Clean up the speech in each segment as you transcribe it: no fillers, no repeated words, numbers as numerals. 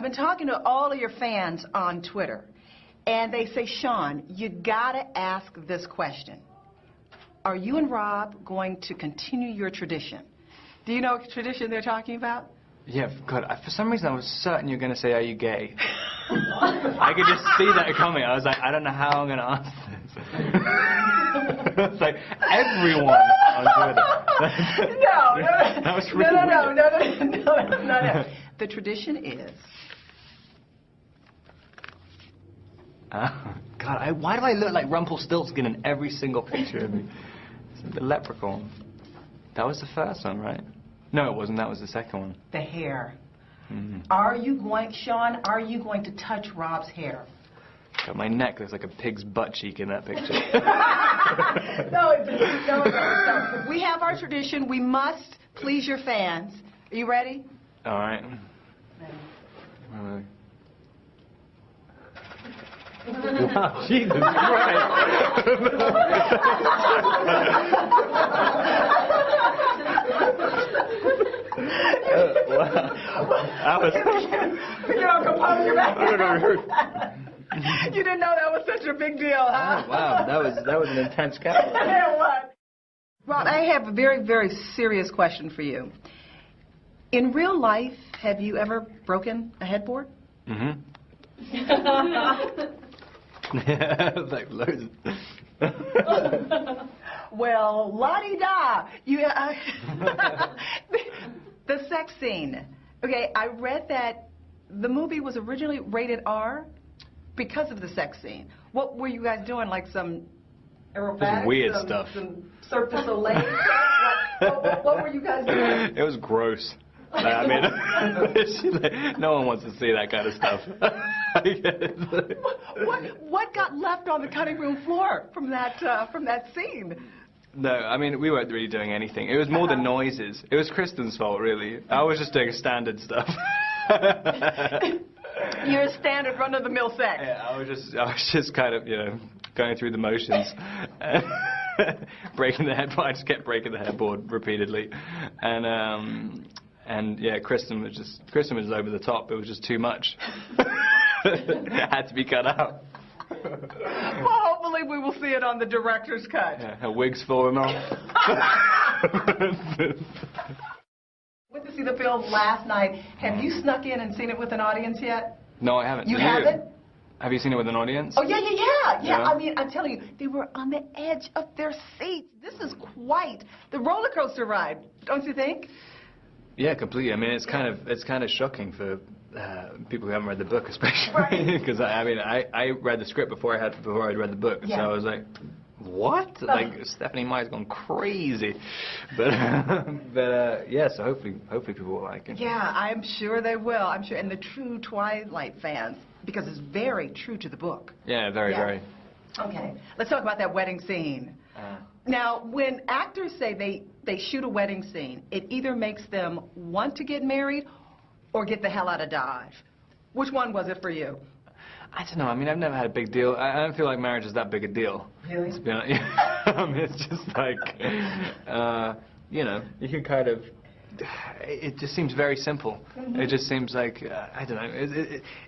I've been talking to all of your fans on Twitter, and they say, Sean, you gotta ask this question. Are you and Rob going to continue your tradition? Do you know what tradition they're talking about? Yeah, God, for some reason I was certain you were going to say, are you gay? I could just see that coming. I was like, I don't know how I'm going to answer this. It's like, everyone on Twitter. No. That was really weird. No. The tradition is... God, why do I look like Rumpelstiltskin in every single picture of me? It's the leprechaun. That was the first one, right? No, it wasn't. That was the second one. The hair. Mm-hmm. Sean, are you going to touch Rob's hair? God, my neck looks like a pig's butt cheek in that picture. No. We have our tradition. We must please your fans. Are you ready? All right. Wow, Jesus Christ. Wow. You didn't know that was such a big deal, huh? Oh, wow, that was an intense capture. What? Rob, I have a very, very serious question for you. In real life, have you ever broken a headboard? Mm-hmm. Yeah, like loads. Well, la-di-da. The sex scene. Okay, I read that the movie was originally rated R because of the sex scene. What were you guys doing? Like some aerobatics? Weird stuff. Some Cirque du Soleil stuff? What were you guys doing? It was gross. I mean, no one wants to see that kind of stuff. What got left on the cutting room floor from that scene? No, I mean, we weren't really doing anything. It was more the noises. It was Kristen's fault, really. I was just doing standard stuff. You're a standard run-of-the-mill sex. Yeah, I was just kind of, going through the motions. Breaking the headboard. I just kept breaking the headboard repeatedly. And yeah, Kristen was over the top. It was just too much. Had to be cut out. Well, hopefully we will see it on the director's cut. Yeah, her wig's falling off. Went to see the film last night. Have you snuck in and seen it with an audience yet? No, I haven't. You haven't? Have you seen it with an audience? Oh, yeah. I mean, I'm telling you, they were on the edge of their seats. This is quite the roller coaster ride, don't you think? Yeah, completely. I mean, it's kind of shocking for people who haven't read the book, especially because I read the script before I'd read the book, so I was like, what? Like Stephanie Meyer's gone crazy, but yeah. So hopefully people will like it. Yeah, I'm sure they will. I'm sure, and the true Twilight fans, because it's very true to the book. Yeah, very. Okay, let's talk about that wedding scene. Now, when actors say they shoot a wedding scene, it either makes them want to get married or get the hell out of Dodge. Which one was it for you? I don't know. I mean, I've never had a big deal. I don't feel like marriage is that big a deal. Really? To be honest. I mean, it's just like, you can kind of... It just seems very simple. Mm-hmm. It just seems like, I don't know,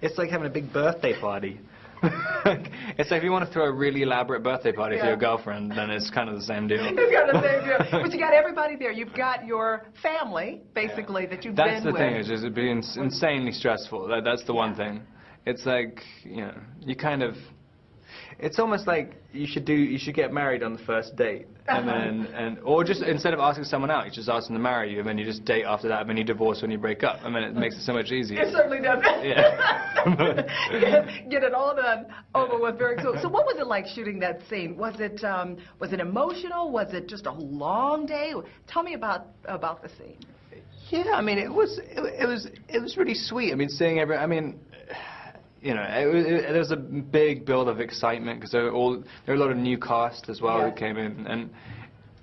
it's like having a big birthday party. It's like if you want to throw a really elaborate birthday party for your girlfriend, then it's kind of the same deal. It's kind of the same deal. But you got everybody there. You've got your family, basically, that you've been with. That's the thing, is just it being insanely stressful. That's the one thing. It's like, you kind of... It's almost like you should get married on the first date, and or just instead of asking someone out, you just ask them to marry you, and then you just date after that, and then you divorce when you break up. I mean, it makes it so much easier. It certainly does. Yeah. Get it all done over with very soon. So what was it like shooting that scene? Was it emotional? Was it just a long day? Tell me about the scene. Yeah, I mean, it was really sweet. I mean, seeing there was a big build of excitement because there were a lot of new cast as well who came in,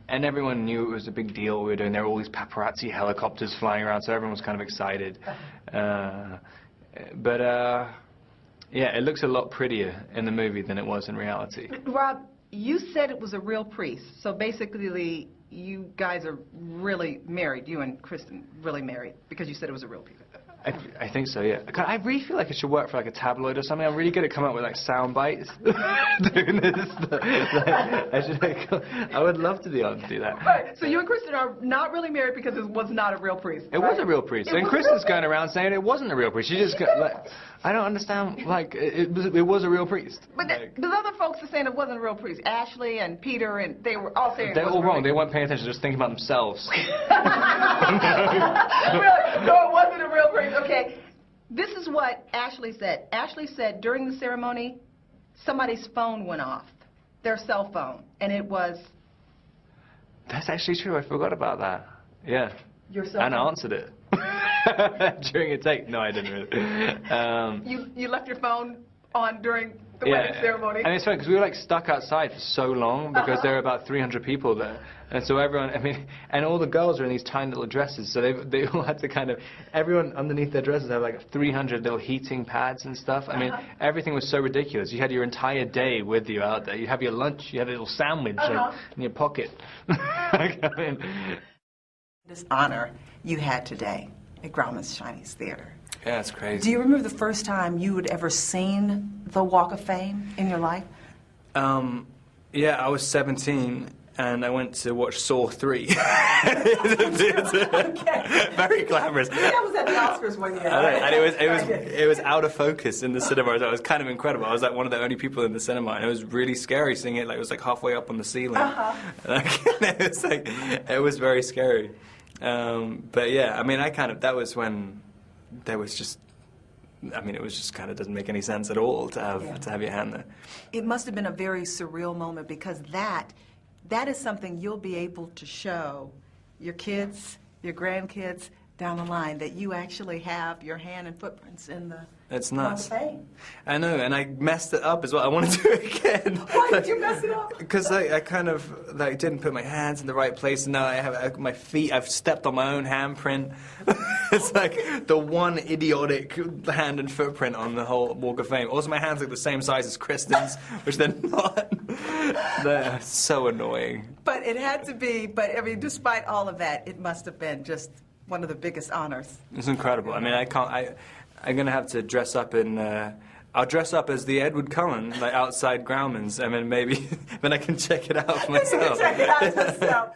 and everyone knew it was a big deal we were doing. There were all these paparazzi helicopters flying around, so everyone was kind of excited. Yeah, it looks a lot prettier in the movie than it was in reality. Rob, you said it was a real priest, so basically you guys are really married. You and Kristen really married because you said it was a real priest. I think so, yeah. I really feel like I should work for like a tabloid or something. I'm really good at coming up with like sound bites. Doing this stuff. I would love to be able to do that. Right. So you and Kristen are not really married because it was not a real priest. It was a real priest. And Kristen's going around saying it wasn't a real priest. She just like, I don't understand. Like it was a real priest. But the other folks are saying it wasn't a real priest. Ashley and Peter, and they were all saying they're all wrong. They weren't paying attention. Just thinking about themselves. Really? No, it wasn't a real priest. Okay. This is what Ashley said. Ashley said during the ceremony, somebody's phone went off, their cell phone, and it was... That's actually true. I forgot about that. Yeah. Your cell phone. And I answered it. During a take. No, I didn't really. You left your phone on during the wedding ceremony? And it's funny because we were like stuck outside for so long because there were about 300 people there. And so everyone, I mean, and all the girls are in these tiny little dresses, so they all had to kind of, everyone underneath their dresses had like 300 little heating pads and stuff. I mean, everything was so ridiculous. You had your entire day with you out there. You have your lunch, you had a little sandwich in your pocket. I mean, this honor you had today at Grauman's Chinese Theater. Yeah, it's crazy. Do you remember the first time you had ever seen the Walk of Fame in your life? Yeah, I was 17. And I went to watch Saw 3. Okay. Very glamorous. That was at the Oscars one year. And it was out of focus in the cinema. It was kind of incredible. I was like one of the only people in the cinema, and it was really scary seeing it. Like it was like halfway up on the ceiling. It was very scary. But yeah, I mean, that was when there was just. I mean, it was just kind of doesn't make any sense at all to have your hand there. It must have been a very surreal moment because that is something you'll be able to show your kids, your grandkids down the line, that you actually have your hand and footprints in the It's nuts. Walk of Fame. I know, and I messed it up as well. I want to do it again. Why did you mess it up? Because I kind of didn't put my hands in the right place, and now I have my feet. I've stepped on my own handprint. It's like the one idiotic hand and footprint on the whole Walk of Fame. Also, my hands look the same size as Kristen's, which they're not. They're so annoying. But it had to be. But I mean, despite all of that, it must have been just one of the biggest honors. It's incredible. I mean, I'm gonna have to dress up in. I'll dress up as the Edward Cullen, like outside Grauman's, and then maybe then I can check it out for myself. Check it out yourself.